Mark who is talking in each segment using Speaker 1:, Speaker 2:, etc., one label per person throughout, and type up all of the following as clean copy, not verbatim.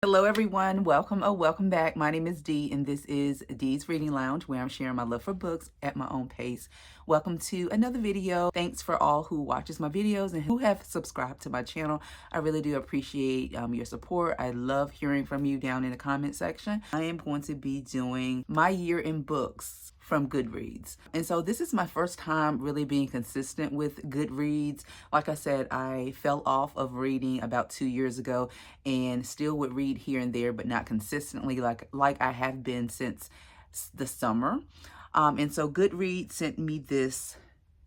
Speaker 1: Hello everyone, welcome back. My name is Dee and this is Dee's Reading Lounge, where I'm sharing my love for books at my own pace. Welcome to another video. Thanks for all who watches my videos and who have subscribed to my channel. I really do appreciate your support. I love hearing from you down in the comment section. I am going to be doing my year in books from Goodreads. And so this is my first time really being consistent with Goodreads. Like I said, I fell off of reading about 2 years ago and still would read here and there, but not consistently like I have been since the summer. And so Goodreads sent me this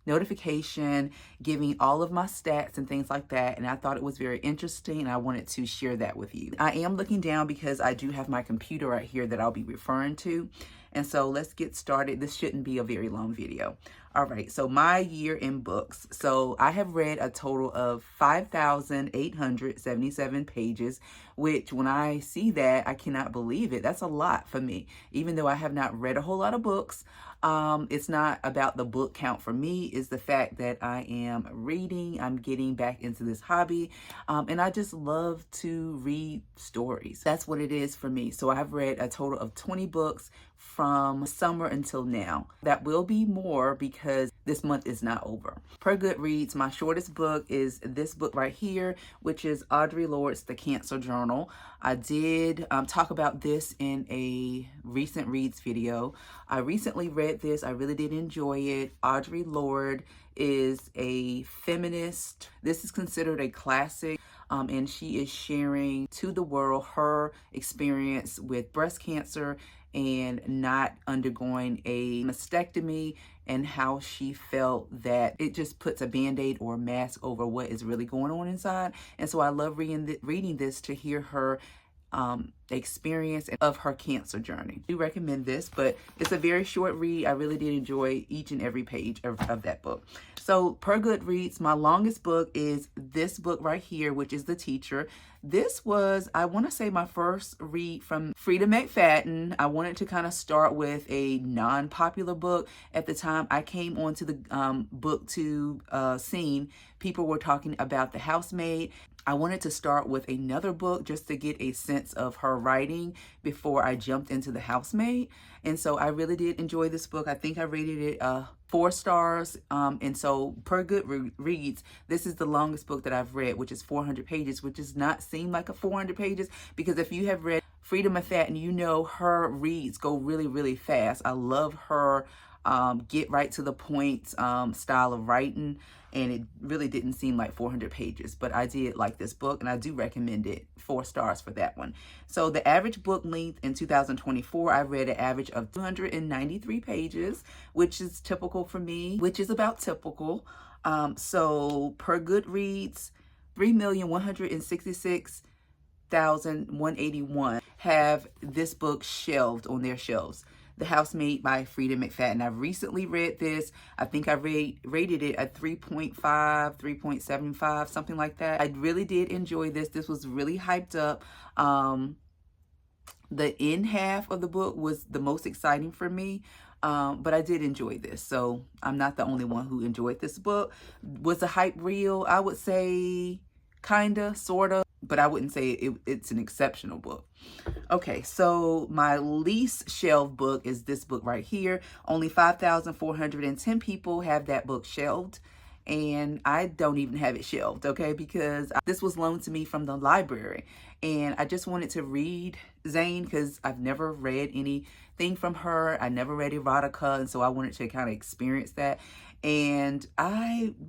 Speaker 1: notification giving all of my stats and things like that, and I thought it was very interesting and I wanted to share that with you. I am looking down because I do have my computer right here that I'll be referring to, and so let's get started. This shouldn't be a very long video. All right, so my year in books. So I have read a total of 5,877 pages, which when I see that, I cannot believe it. That's a lot for me. Even though I have not read a whole lot of books, it's not about the book count for me. It's the fact that I am reading, I'm getting back into this hobby, and I just love to read stories. That's what it is for me. So I've read a total of 20 books from summer until now. That will be more because this month is not over. Per Goodreads, my shortest book is this book right here, which is Audre Lorde's The Cancer Journal. I did talk about this in a recent reads video. I recently read this. I really did enjoy it. Audre Lorde is a feminist. This is considered a classic. And she is sharing to the world her experience with breast cancer and not undergoing a mastectomy, and how she felt that it just puts a band-aid or a mask over what is really going on inside. And so I love reading this to hear her experience of her cancer journey. I do recommend this, but it's a very short read. I really did enjoy each and every page of that book. So per Goodreads, my longest book is this book right here, which is The Teacher. This was, I want to say, my first read from Freida McFadden. I wanted to kind of start with a non-popular book. At the time I came onto the booktube scene, people were talking about The Housemaid. I wanted to start with another book just to get a sense of her writing before I jumped into The Housemaid. And so I really did enjoy this book. I think I rated it 4 stars. And so per Goodreads, this is the longest book that I've read, which is 400 pages, which does not seem like a 400 pages, because if you have read Freida McFadden, you know her reads go really, really fast. I love her get right to the point style of writing, and it really didn't seem like 400 pages, but I did like this book and I do recommend it. 4 stars for that one. So the average book length in 2024, I read an average of 293 pages, which is typical for me, which is about typical. So per Goodreads, 3,166,181 have this book shelved on their shelves. The Housemaid by Freida McFadden. I've recently read this. I think I rated it at 3.5, 3.75, something like that. I really did enjoy this. This was really hyped up. The end half of the book was the most exciting for me. But I did enjoy this. So I'm not the only one who enjoyed this book. Was the hype real? I would say kinda, sorta, but I wouldn't say it's an exceptional book. Okay, so my least shelved book is this book right here. Only 5,410 people have that book shelved, and I don't even have it shelved, okay, because this was loaned to me from the library, and I just wanted to read Zane because I've never read anything from her. I never read erotica, and so I wanted to kind of experience that. And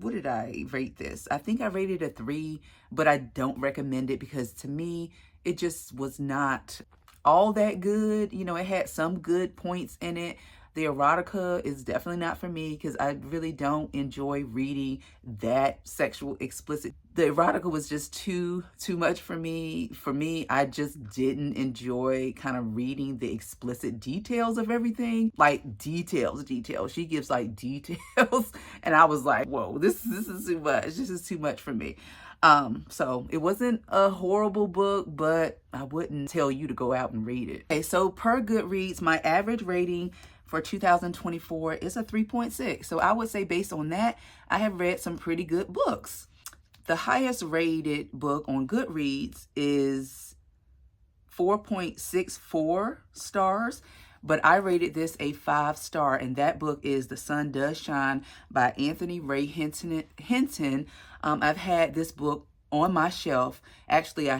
Speaker 1: what did I rate this? I think I rated a 3, but I don't recommend it because to me, it just was not all that good. You know, it had some good points in it. The erotica is definitely not for me because I really don't enjoy reading that sexual explicit. The erotica was just too much for me. For me, I just didn't enjoy kind of reading the explicit details of everything. Like details. She gives like details. And I was like, whoa, this is too much. This is too much for me. So it wasn't a horrible book, but I wouldn't tell you to go out and read it. Okay, so per Goodreads, my average rating for 2024 is a 3.6. So I would say based on that, I have read some pretty good books. The highest rated book on Goodreads is 4.64 stars, but I rated this a 5-star, and that book is The Sun Does Shine by Anthony Ray Hinton. I've had this book on my shelf. Actually, I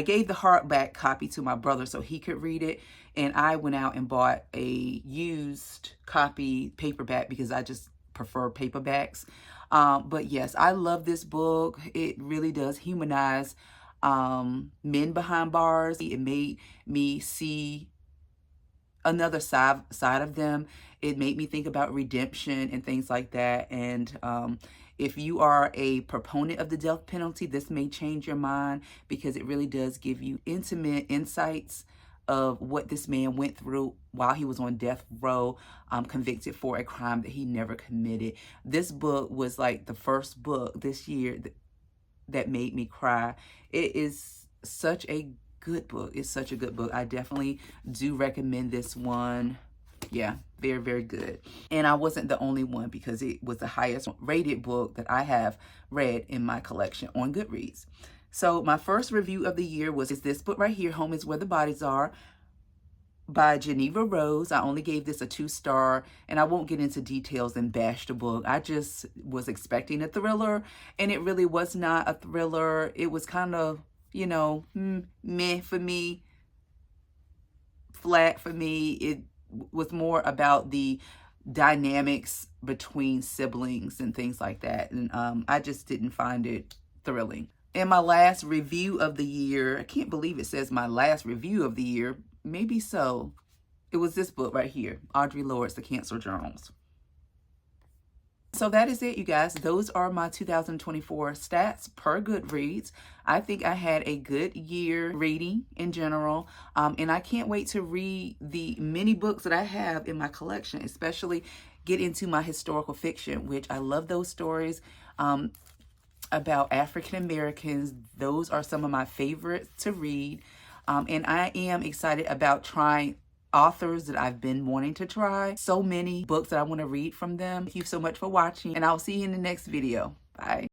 Speaker 1: gave the hardback copy to my brother so he could read it, and I went out and bought a used copy paperback because I just prefer paperbacks. But yes, I love this book. It really does humanize men behind bars. It made me see another side of them. It made me think about redemption and things like that. And if you are a proponent of the death penalty, this may change your mind, because it really does give you intimate insights of what this man went through while he was on death row, convicted for a crime that he never committed. This book was like the first book this year that made me cry. It is such a good book. It's such a good book. I definitely do recommend this one. Yeah, very, very good. And I wasn't the only one, because it was the highest rated book that I have read in my collection on Goodreads. So my first review of the year is this book right here, Home is Where the Bodies Are, by Geneva Rose. I only gave this a 2-star, and I won't get into details and bash the book. I just was expecting a thriller, and it really was not a thriller. It was kind of, you know, meh for me, flat for me. It was more about the dynamics between siblings and things like that, and I just didn't find it thrilling. And my last review of the year, I can't believe it says my last review of the year. Maybe so. It was this book right here, Audre Lorde's The Cancer Journals. So that is it, you guys. Those are my 2024 stats per Goodreads. I think I had a good year reading in general. And I can't wait to read the many books that I have in my collection, especially get into my historical fiction, which I love those stories about African Americans. Those are some of my favorites to read. And I am excited about trying authors that I've been wanting to try. So many books that I want to read from them. Thank you so much for watching, and I'll see you in the next video. Bye.